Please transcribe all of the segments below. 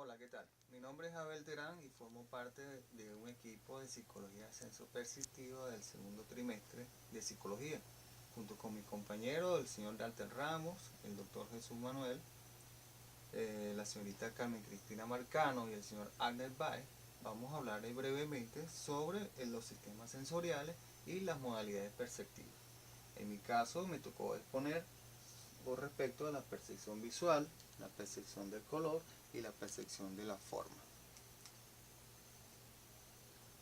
Hola, ¿qué tal? Mi nombre es Abel Terán y formo parte de un equipo de psicología sensoperceptiva del segundo trimestre de psicología, junto con mi compañero, el señor Dalton Ramos, el doctor Jesús Manuel, la señorita Carmen Cristina Marcano y el señor Agner Baez. Vamos a hablar brevemente sobre los sistemas sensoriales y las modalidades perceptivas. En mi caso me tocó exponer con respecto a la percepción visual, la percepción del color y la percepción de la forma.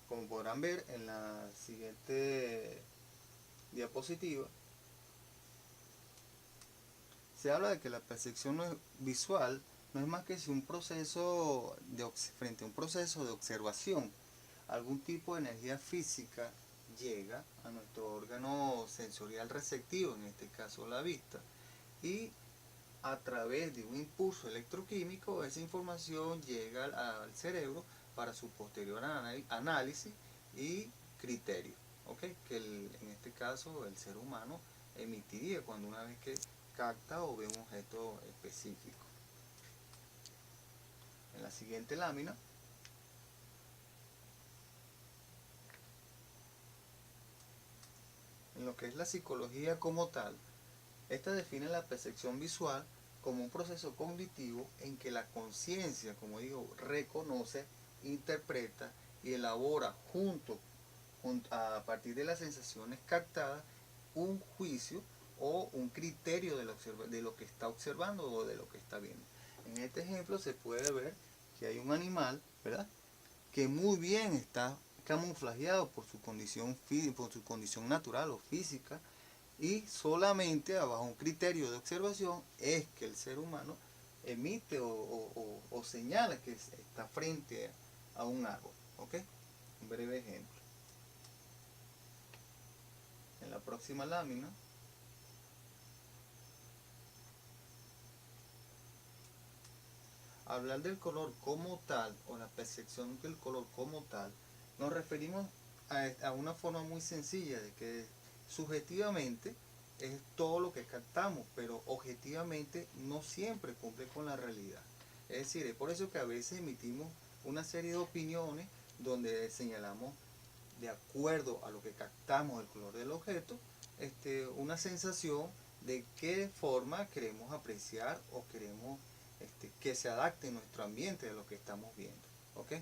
Como podrán ver en la siguiente diapositiva, se habla de que la percepción visual no es más que si un proceso frente a un proceso de observación, algún tipo de energía física llega a nuestro órgano sensorial receptivo, en este caso la vista, y a través de un impulso electroquímico esa información llega al cerebro para su posterior análisis y criterio, ¿okay? Que en este caso el ser humano emitiría cuando una vez que capta o ve un objeto específico. En la siguiente lámina en lo que es la psicología como tal, esta define la percepción visual como un proceso cognitivo en que la conciencia, como digo, reconoce, interpreta y elabora a partir de las sensaciones captadas un juicio o un criterio de lo que está observando o de lo que está viendo. En este ejemplo se puede ver que hay un animal, ¿verdad?, que muy bien está camuflajeado por su condición natural o física, y solamente bajo un criterio de observación es que el ser humano emite o señala que está frente a un árbol. ¿Ok? Un breve ejemplo. En la próxima lámina hablar del color como tal o la percepción del color como tal, nos referimos a una forma muy sencilla de que subjetivamente es todo lo que captamos, pero objetivamente no siempre cumple con la realidad. Es decir, es por eso que a veces emitimos una serie de opiniones donde señalamos, de acuerdo a lo que captamos del color del objeto, una sensación de qué forma queremos apreciar o queremos que se adapte a nuestro ambiente de lo que estamos viendo. ¿Ok?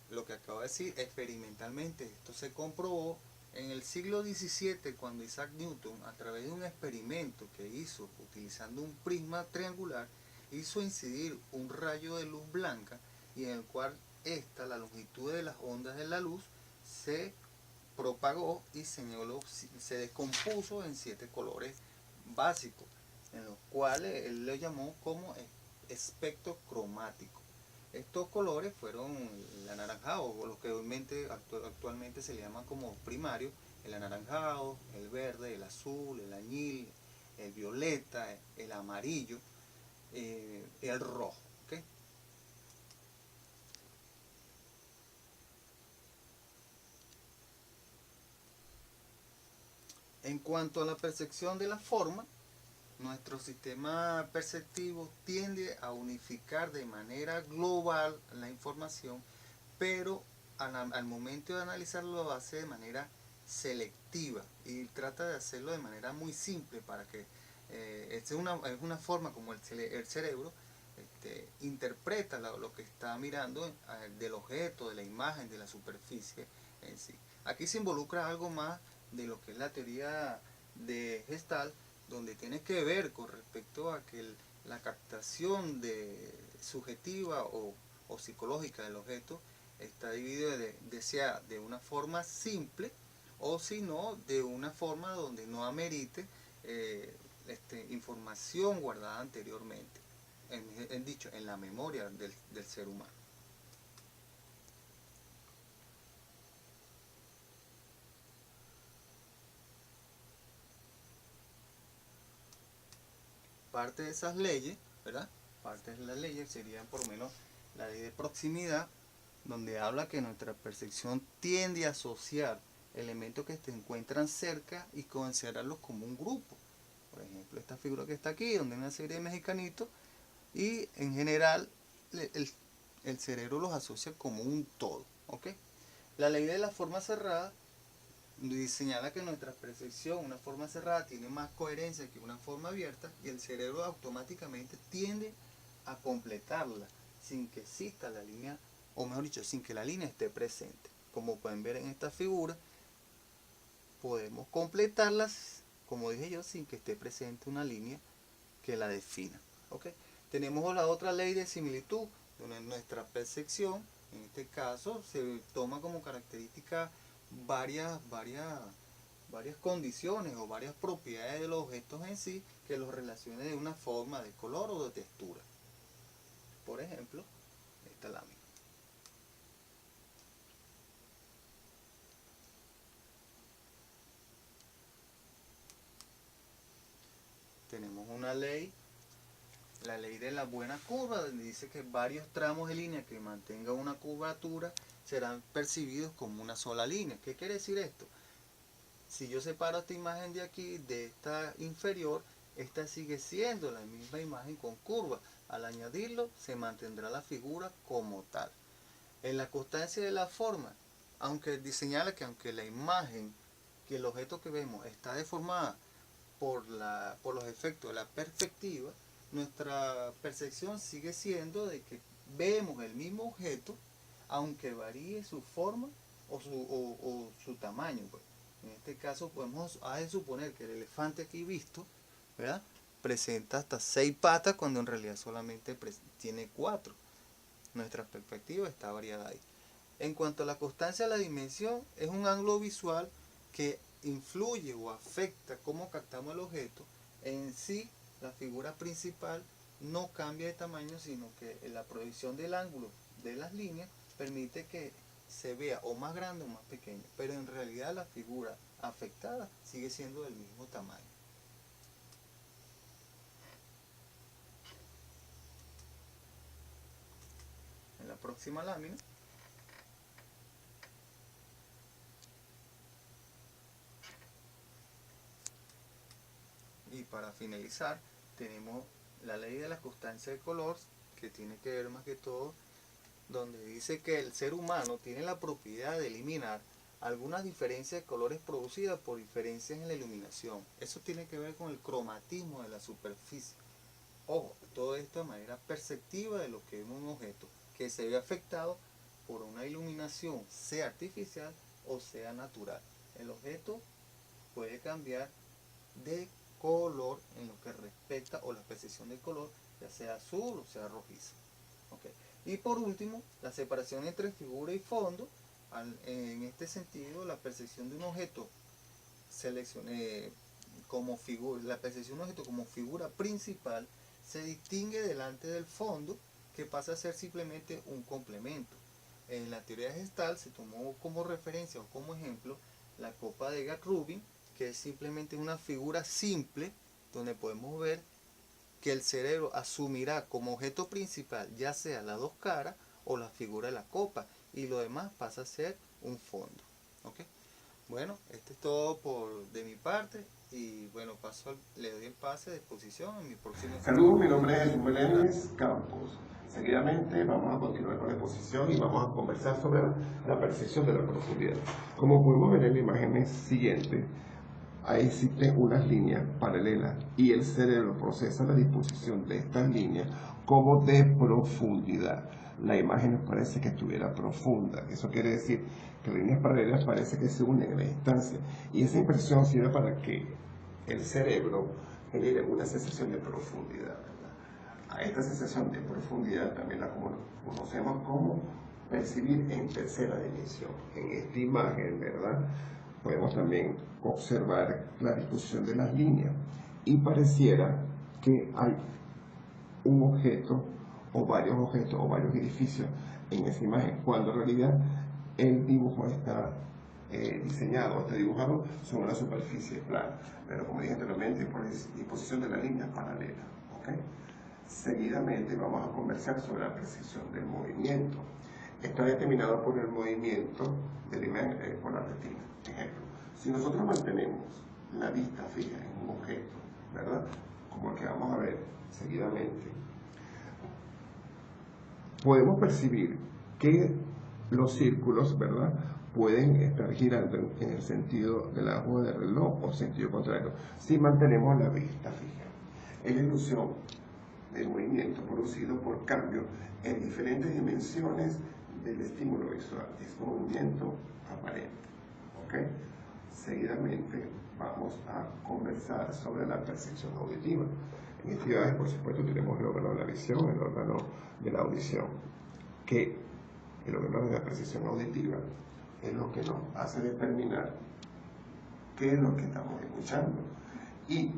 Lo que acabo de decir, experimentalmente, esto se comprobó en el siglo XVII cuando Isaac Newton, a través de un experimento que hizo utilizando un prisma triangular, hizo incidir un rayo de luz blanca y en el cual la longitud de las ondas de la luz se propagó y se descompuso en 7 colores básicos, en los cuales él lo llamó como espectro cromático. Estos colores fueron el anaranjado, o lo que actualmente se le llama como primario, el anaranjado, el verde, el azul, el añil, el violeta, el amarillo, el rojo. ¿Okay? En cuanto a la percepción de la forma, nuestro sistema perceptivo tiende a unificar de manera global la información, pero al momento de analizarlo lo hace de manera selectiva y trata de hacerlo de manera muy simple para que es una forma como el cerebro interpreta lo que está mirando del objeto, de la imagen, de la superficie en sí. Aquí se involucra algo más de lo que es la teoría de Gestalt, donde tiene que ver con respecto a que la captación subjetiva o psicológica del objeto está dividido sea de una forma simple o si no de una forma donde no amerite información guardada anteriormente, en la memoria del ser humano. Parte de esas leyes, ¿verdad? Parte de las leyes serían por lo menos la ley de proximidad, donde habla que nuestra percepción tiende a asociar elementos que se encuentran cerca y considerarlos como un grupo. Por ejemplo, esta figura que está aquí, donde hay una serie de mexicanitos, y en general el cerebro los asocia como un todo. ¿Ok? La ley de la forma cerrada señala que nuestra percepción, una forma cerrada, tiene más coherencia que una forma abierta, y el cerebro automáticamente tiende a completarla sin que exista la línea, o mejor dicho, sin que la línea esté presente. Como pueden ver en esta figura, podemos completarlas, como dije yo, sin que esté presente una línea que la defina. ¿Okay? Tenemos la otra ley de similitud, donde nuestra percepción, en este caso, se toma como característica varias condiciones o varias propiedades de los objetos en sí que los relacionen de una forma, de color o de textura. Por ejemplo, esta lámina. Tenemos una ley, la ley de la buena curva, donde dice que varios tramos de línea que mantengan una curvatura serán percibidos como una sola línea. ¿Qué quiere decir esto? Si yo separo esta imagen de aquí, de esta inferior, esta sigue siendo la misma imagen con curva. Al añadirlo, se mantendrá la figura como tal. En la constancia de la forma, aunque señala que aunque la imagen, que el objeto que vemos está deformada por los efectos de la perspectiva, nuestra percepción sigue siendo de que vemos el mismo objeto, aunque varíe su forma o su tamaño. Pues. En este caso podemos suponer que el elefante aquí visto, ¿verdad?, presenta hasta 6 patas cuando en realidad solamente tiene 4. Nuestra perspectiva está variada ahí. En cuanto a la constancia de la dimensión, es un ángulo visual que influye o afecta cómo captamos el objeto. En sí, la figura principal no cambia de tamaño, sino que la proyección del ángulo de las líneas permite que se vea o más grande o más pequeño, pero en realidad la figura afectada sigue siendo del mismo tamaño. En la próxima lámina y para finalizar tenemos la ley de la constancia de color, que tiene que ver más que todo donde dice que el ser humano tiene la propiedad de eliminar algunas diferencias de colores producidas por diferencias en la iluminación. Eso tiene que ver con el cromatismo de la superficie. Ojo, todo esto de manera perceptiva de lo que vemos en un objeto, que se ve afectado por una iluminación, sea artificial o sea natural. El objeto puede cambiar de color en lo que respecta o la percepción del color, ya sea azul o sea rojizo. Okay. Y por último, la separación entre figura y fondo. En este sentido, la percepción de un objeto como figura, la percepción de un objeto como figura principal se distingue delante del fondo, que pasa a ser simplemente un complemento. En la teoría gestal se tomó como referencia o como ejemplo la copa de Edgar-Rubin, que es simplemente una figura simple donde podemos ver que el cerebro asumirá como objeto principal ya sea las dos caras o la figura de la copa, y lo demás pasa a ser un fondo. ¿Okay? Bueno, esto es todo de mi parte, y bueno, le doy el pase de exposición en mi próximo. Saludos, mi nombre es Jesús Meléndez Campos. Seguidamente vamos a continuar con la exposición y vamos a conversar sobre la percepción de la profundidad. Como podemos ver en la imagen siguiente, ahí existen unas líneas paralelas y el cerebro procesa la disposición de estas líneas como de profundidad. La imagen nos parece que estuviera profunda. Eso quiere decir que las líneas paralelas parece que se unen en la distancia, y esa impresión sirve para que el cerebro genere una sensación de profundidad. A esta sensación de profundidad también la conocemos como percibir en tercera dimensión. En esta imagen, ¿verdad?, podemos también observar la disposición de las líneas y pareciera que hay un objeto o varios objetos o varios edificios en esa imagen, cuando en realidad el dibujo está diseñado, está dibujado sobre una superficie plana, pero como dije anteriormente, por disposición de las líneas paralelas. ¿Okay? Seguidamente vamos a conversar sobre la percepción del movimiento. Está determinado por el movimiento de la imagen por la retina. Ejemplo, si nosotros mantenemos la vista fija en un objeto, ¿verdad? Como el que vamos a ver seguidamente, podemos percibir que los círculos, ¿verdad?, pueden estar girando en el sentido de la aguja del reloj o sentido contrario, si mantenemos la vista fija. Es la ilusión del movimiento producido por cambio en diferentes dimensiones del estímulo visual. Es un movimiento aparente. ¿Okay? Seguidamente vamos a conversar sobre la percepción auditiva. En entidades, por supuesto, tenemos el órgano de la visión, el órgano de la audición, que el órgano de la percepción auditiva es lo que nos hace determinar qué es lo que estamos escuchando. Y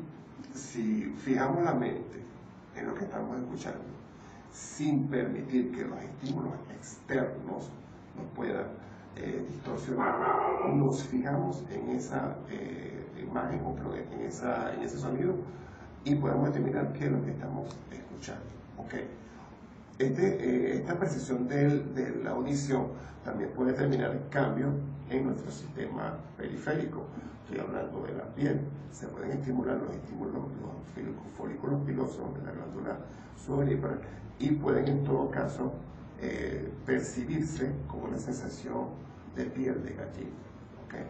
si fijamos la mente en lo que estamos escuchando, sin permitir que los estímulos externos nos puedan distorsionar, nos fijamos en esa imagen o en ese sonido y podemos determinar qué es lo que estamos escuchando. ¿Okay? Esta percepción de la audición también puede determinar cambios en nuestro sistema periférico. Estoy hablando de la piel. Se pueden estimular los folículos pilosos de la glándula sudorípara y pueden en todo caso percibirse como una sensación de piel de gallina. ¿Okay?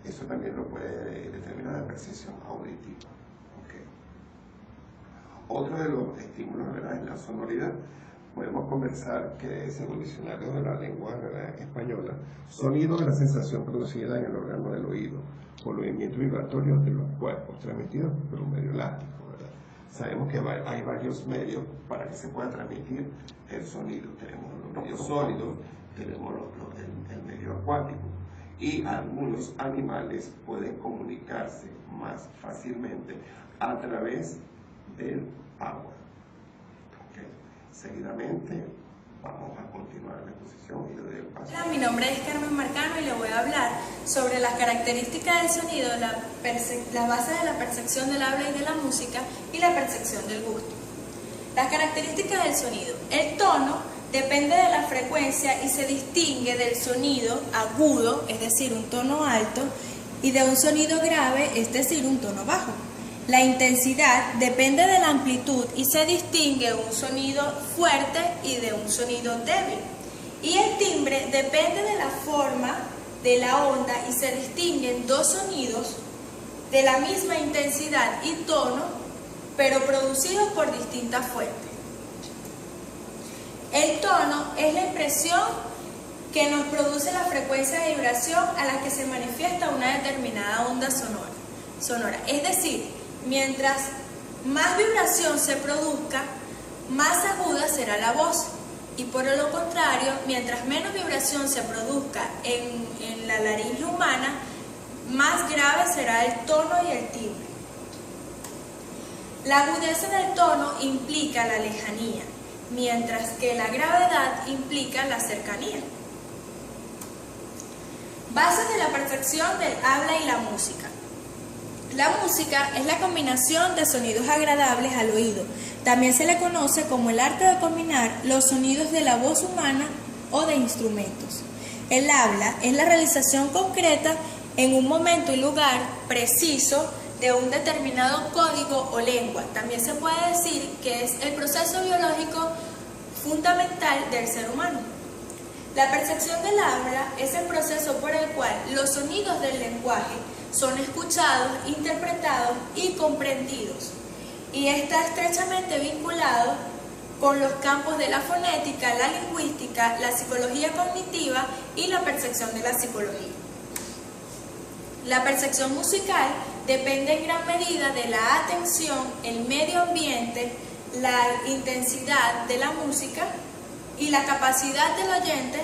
Eso también lo puede determinar la percepción auditiva. ¿Okay? Otro de los estímulos, ¿verdad?, es la sonoridad. Podemos conversar que según el diccionario de la lengua, ¿verdad?, española, sonido es la sensación producida en el órgano del oído por los movimientos vibratorios de los cuerpos transmitidos por un medio elástico, ¿verdad? Sabemos que hay varios medios para que se pueda transmitir el sonido. Tenemos los medios sólidos, tenemos el medio acuático, y algunos animales pueden comunicarse más fácilmente a través del agua. ¿Okay? Seguidamente vamos a continuar la exposición y le doy el paso. Hola, mi nombre es Carmen Marcano y le voy a hablar sobre las características del sonido, la base de la percepción del habla y de la música y la percepción del gusto. Las características del sonido. El tono depende de la frecuencia y se distingue del sonido agudo, es decir, un tono alto, y de un sonido grave, es decir, un tono bajo. La intensidad depende de la amplitud y se distingue un sonido fuerte y de un sonido débil. Y el timbre depende de la forma de la onda y se distinguen dos sonidos de la misma intensidad y tono, pero producidos por distintas fuentes. El tono es la impresión que nos produce la frecuencia de vibración a la que se manifiesta una determinada onda sonora. Es decir, mientras más vibración se produzca, más aguda será la voz. Y por lo contrario, mientras menos vibración se produzca en la laringe humana, más grave será el tono y el timbre. La agudeza del tono implica la lejanía, mientras que la gravedad implica la cercanía. Bases de la percepción del habla y la música. La música es la combinación de sonidos agradables al oído. También se le conoce como el arte de combinar los sonidos de la voz humana o de instrumentos. El habla es la realización concreta en un momento y lugar preciso de un determinado código o lengua. También se puede decir que es el proceso biológico fundamental del ser humano. La percepción del habla es el proceso por el cual los sonidos del lenguaje son escuchados, interpretados y comprendidos, y está estrechamente vinculado con los campos de la fonética, la lingüística, la psicología cognitiva y la percepción de la psicología. La percepción musical depende en gran medida de la atención, el medio ambiente, la intensidad de la música y la capacidad del oyente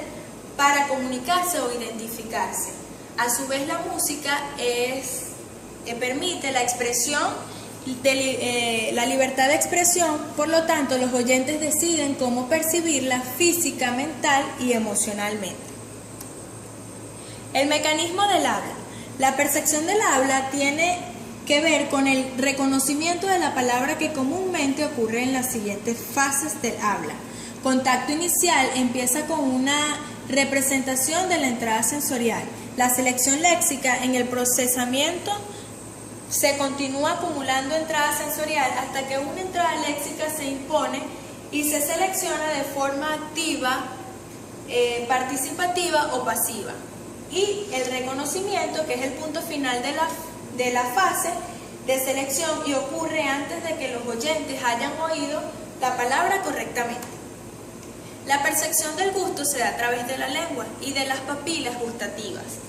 para comunicarse o identificarse. A su vez, la música permite la expresión, la libertad de expresión, por lo tanto, los oyentes deciden cómo percibirla física, mental y emocionalmente. El mecanismo del habla. La percepción del habla tiene que ver con el reconocimiento de la palabra que comúnmente ocurre en las siguientes fases del habla. Contacto inicial empieza con una representación de la entrada sensorial. La selección léxica en el procesamiento se continúa acumulando entrada sensorial hasta que una entrada léxica se impone y se selecciona de forma activa, participativa o pasiva. Y el reconocimiento, que es el punto final de la fase de selección y ocurre antes de que los oyentes hayan oído la palabra correctamente. La percepción del gusto se da a través de la lengua y de las papilas gustativas.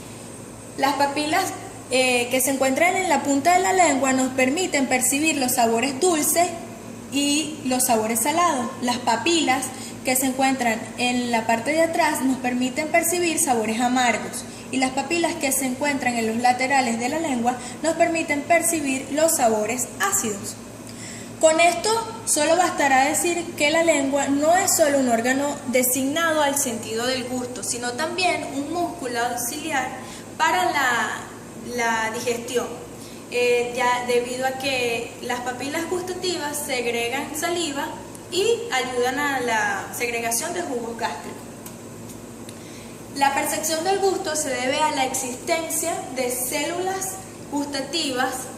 Las papilas que se encuentran en la punta de la lengua nos permiten percibir los sabores dulces y los sabores salados. Las papilas que se encuentran en la parte de atrás nos permiten percibir sabores amargos y las papilas que se encuentran en los laterales de la lengua nos permiten percibir los sabores ácidos. Con esto solo bastará decir que la lengua no es solo un órgano designado al sentido del gusto, sino también un músculo auxiliar para la digestión, ya debido a que las papilas gustativas segregan saliva y ayudan a la segregación de jugos gástricos. La percepción del gusto se debe a la existencia de células gustativas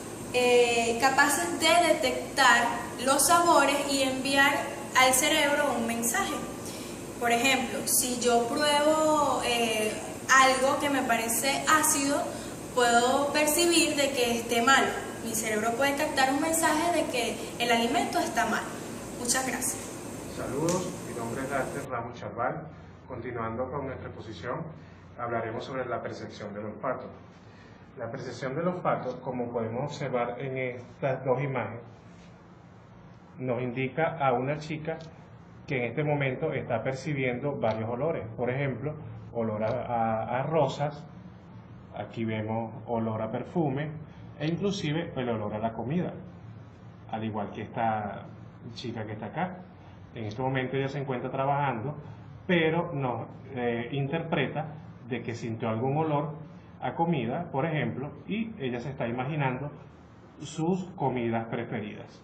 capaces de detectar los sabores y enviar al cerebro un mensaje. Por ejemplo, si yo pruebo algo que me parece ácido, puedo percibir de que esté malo. Mi cerebro puede captar un mensaje de que el alimento está mal. Muchas gracias. Saludos, mi nombre es Dante Ramos Charval. Continuando con nuestra exposición, hablaremos sobre la percepción del olfato. La percepción del olfato, como podemos observar en estas dos imágenes, nos indica a una chica que en este momento está percibiendo varios olores. Por ejemplo, olor a rosas, aquí vemos olor a perfume e inclusive el olor a la comida, al igual que esta chica que está acá. En este momento ella se encuentra trabajando, pero nos interpreta de que sintió algún olor a comida, por ejemplo, y ella se está imaginando sus comidas preferidas.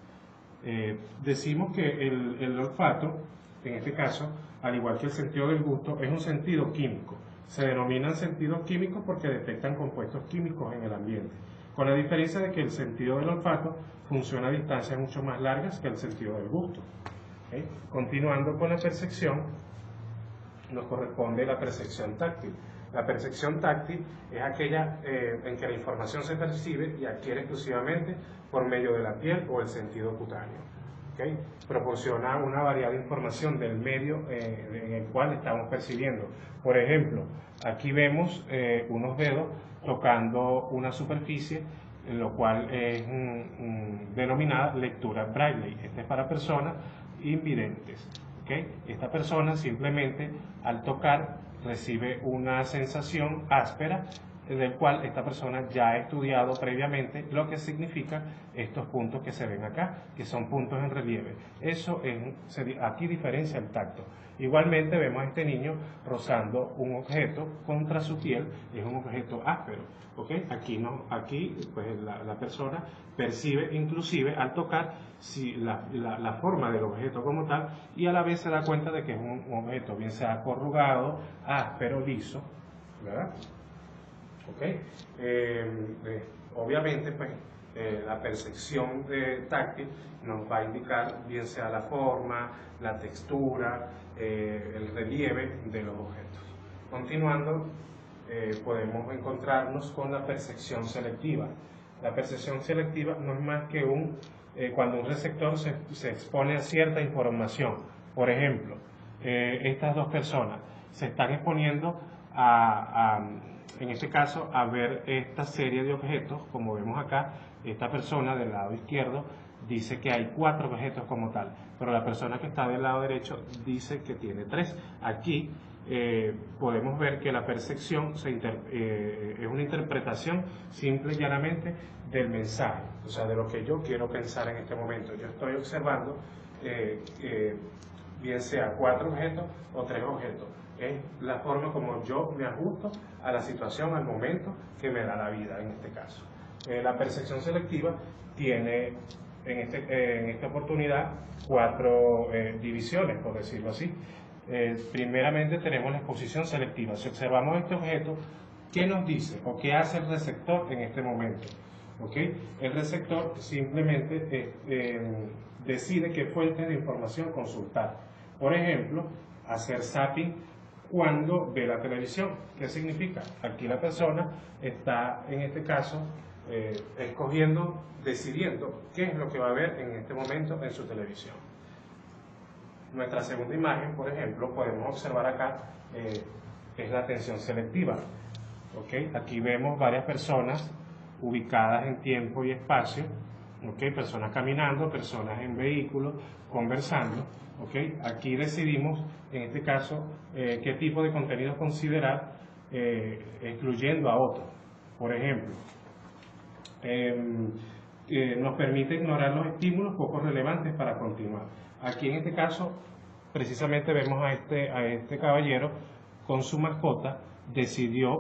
Decimos que el olfato, en este caso, al igual que el sentido del gusto, es un sentido químico. Se denominan sentidos químicos porque detectan compuestos químicos en el ambiente, con la diferencia de que el sentido del olfato funciona a distancias mucho más largas que el sentido del gusto. ¿Okay? Continuando con la percepción, nos corresponde la percepción táctil. La percepción táctil es aquella en que la información se percibe y adquiere exclusivamente por medio de la piel o el sentido cutáneo. ¿Okay? Proporciona una variada información del medio en el cual estamos percibiendo. Por ejemplo, aquí vemos unos dedos tocando una superficie, lo cual es denominada lectura Braille. Esta es para personas invidentes. ¿Okay? Esta persona simplemente al tocar recibe una sensación áspera del cual esta persona ya ha estudiado previamente lo que significa estos puntos que se ven acá, que son puntos en relieve. Eso aquí diferencia el tacto. Igualmente vemos a este niño rozando un objeto contra su piel, es un objeto áspero. ¿Okay? Aquí pues, la persona percibe inclusive al tocar la forma del objeto como tal y a la vez se da cuenta de que es un objeto bien sea corrugado, áspero, liso, ¿verdad? ¿Okay? Obviamente pues la percepción táctil nos va a indicar bien sea la forma, la textura, el relieve de los objetos. Continuando, podemos encontrarnos con la percepción selectiva. La percepción selectiva no es más que cuando un receptor se expone a cierta información. Por ejemplo, estas dos personas se están exponiendo en este caso, a ver esta serie de objetos, como vemos acá. Esta persona del lado izquierdo dice que hay 4 objetos como tal, pero la persona que está del lado derecho dice que tiene 3. Aquí podemos ver que la percepción es una interpretación simple y llanamente del mensaje, o sea, de lo que yo quiero pensar en este momento. Yo estoy observando bien sea 4 objetos o 3 objetos. Es la forma como yo me ajusto a la situación, al momento que me da la vida en este caso. La percepción selectiva tiene en esta oportunidad 4 divisiones, por decirlo así. Primeramente tenemos la exposición selectiva. Si observamos este objeto, ¿Qué nos dice o qué hace el receptor en este momento? ¿Okay? El receptor simplemente decide qué fuente de información consultar. Por ejemplo, hacer zapping cuando ve la televisión. ¿Qué significa? Aquí la persona está, en este caso, decidiendo qué es lo que va a ver en este momento en su televisión. Nuestra segunda imagen, por ejemplo, podemos observar acá, es la atención selectiva. ¿Okay? Aquí vemos varias personas ubicadas en tiempo y espacio, ¿okay? Personas caminando, personas en vehículos, conversando. ¿Okay? Aquí decidimos, en este caso, qué tipo de contenido considerar, excluyendo a otros. Por ejemplo, nos permite ignorar los estímulos poco relevantes para continuar. Aquí en este caso, precisamente vemos a este caballero con su mascota,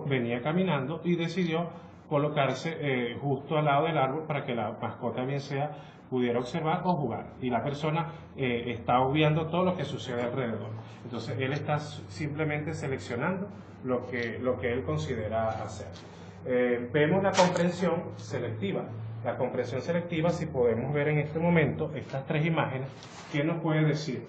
venía caminando y decidió colocarse justo al lado del árbol para que la mascota bien sea pudiera observar o jugar, y la persona está obviando todo lo que sucede alrededor. Entonces él está simplemente seleccionando lo que él considera hacer. Vemos la comprensión selectiva. La comprensión selectiva, si podemos ver en este momento estas tres imágenes, ¿qué nos puede decir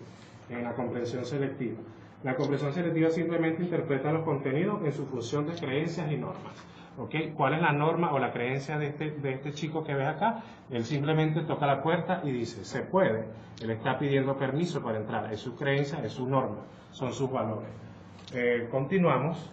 en la comprensión selectiva? La comprensión selectiva simplemente interpreta los contenidos en su función de creencias y normas. ¿Okay? ¿Cuál es la norma o la creencia de este chico que ves acá? Él simplemente toca la puerta y dice, se puede. Él está pidiendo permiso para entrar. Es su creencia, es su norma, son sus valores. Continuamos,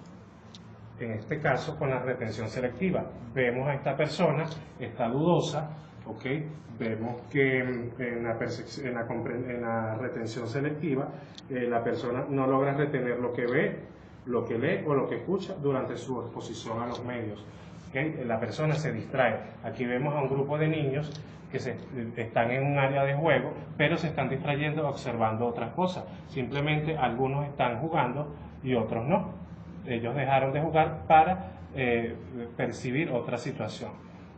en este caso, con la retención selectiva. Vemos a esta persona, está dudosa, ¿okay? Vemos que en la retención selectiva la persona no logra retener lo que ve, lo que lee o lo que escucha durante su exposición a los medios. ¿Okay? La persona se distrae. Aquí vemos a un grupo de niños que están en un área de juego, pero se están distrayendo observando otras cosas. Simplemente algunos están jugando y otros no. Ellos dejaron de jugar para percibir otra situación.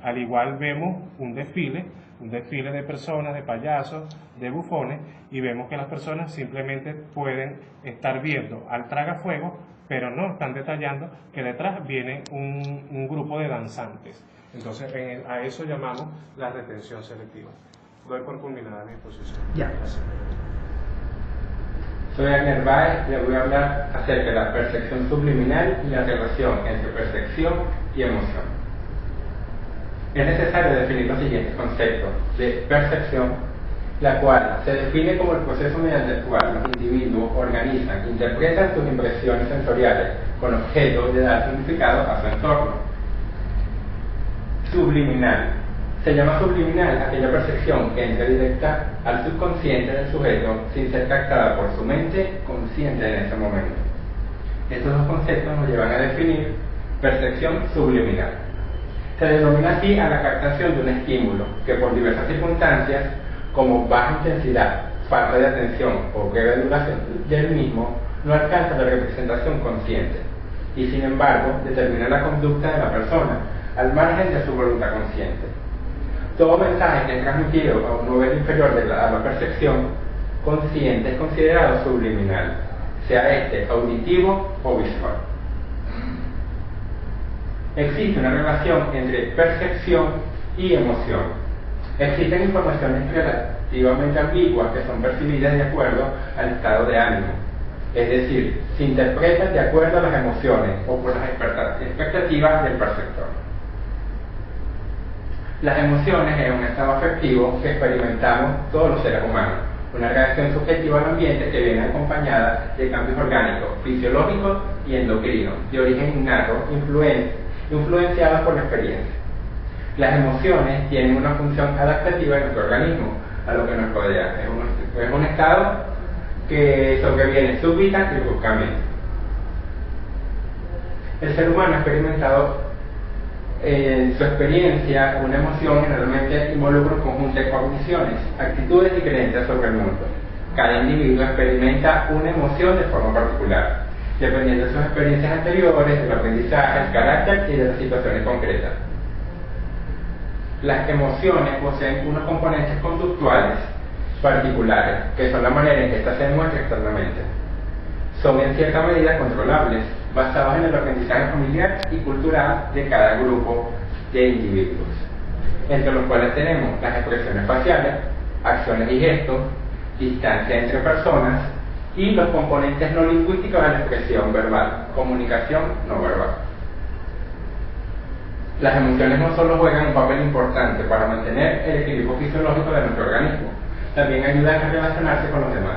Al igual vemos un desfile de personas, de payasos, de bufones, y vemos que las personas simplemente pueden estar viendo al tragafuego, pero no están detallando que detrás viene un grupo de danzantes. Entonces a eso llamamos la retención selectiva. Doy por culminada mi exposición. Ya. Gracias. Soy Agner Baez y le voy a hablar acerca de la percepción subliminal y la relación entre percepción y emoción. Es necesario definir los siguientes conceptos de percepción, la cual se define como el proceso mediante el cual los individuos organizan, interpretan sus impresiones sensoriales con objeto de dar significado a su entorno. Subliminal. Se llama subliminal aquella percepción que entra directa al subconsciente del sujeto sin ser captada por su mente consciente en ese momento. Estos dos conceptos nos llevan a definir percepción subliminal. Se denomina así a la captación de un estímulo que por diversas circunstancias, como baja intensidad, falta de atención o breve duración del mismo, no alcanza la representación consciente y sin embargo determina la conducta de la persona al margen de su voluntad consciente. Todo mensaje que es transmitido a un nivel inferior a la percepción consciente es considerado subliminal, sea este auditivo o visual. Existe una relación entre percepción y emoción. Existen informaciones relativamente ambiguas que son percibidas de acuerdo al estado de ánimo, es decir, se interpretan de acuerdo a las emociones o por las expectativas del perceptor. Las emociones es un estado afectivo que experimentamos todos los seres humanos, una reacción subjetiva al ambiente que viene acompañada de cambios orgánicos, fisiológicos y endocrinos, de origen innato, influenciados por la experiencia. Las emociones tienen una función adaptativa en nuestro organismo a lo que nos rodea. Es un estado que sobreviene súbita y bruscamente. El ser humano ha experimentado en su experiencia una emoción generalmente involucra un conjunto de cogniciones, actitudes y creencias sobre el mundo. Cada individuo experimenta una emoción de forma particular, dependiendo de sus experiencias anteriores, del aprendizaje, el carácter y de las situaciones concretas. Las emociones poseen unos componentes conductuales particulares, que son la manera en que éstas se demuestran externamente. Son en cierta medida controlables, basados en el aprendizaje familiar y cultural de cada grupo de individuos, entre los cuales tenemos las expresiones faciales, acciones y gestos, distancia entre personas y los componentes no lingüísticos de la expresión verbal, comunicación no verbal. Las emociones no solo juegan un papel importante para mantener el equilibrio fisiológico de nuestro organismo, también ayudan a relacionarse con los demás.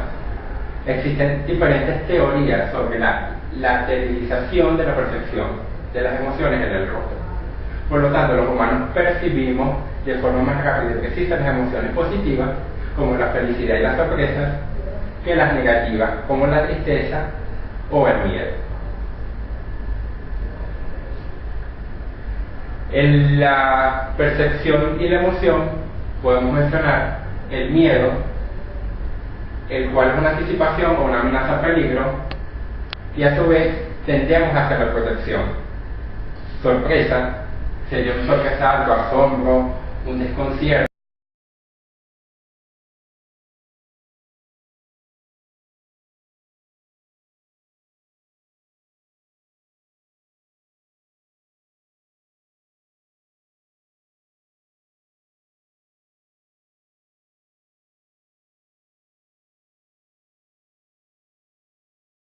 Existen diferentes teorías sobre la lateralización de la percepción de las emociones en el rostro. Por lo tanto, los humanos percibimos de forma más rápida y precisa las emociones positivas, como la felicidad y la sorpresa, que las negativas, como la tristeza o el miedo. En la percepción y la emoción podemos mencionar el miedo, el cual es una anticipación o una amenaza a peligro, y a su vez tendemos hacia la protección. Sorpresa sería un sobresalto, asombro, un desconcierto.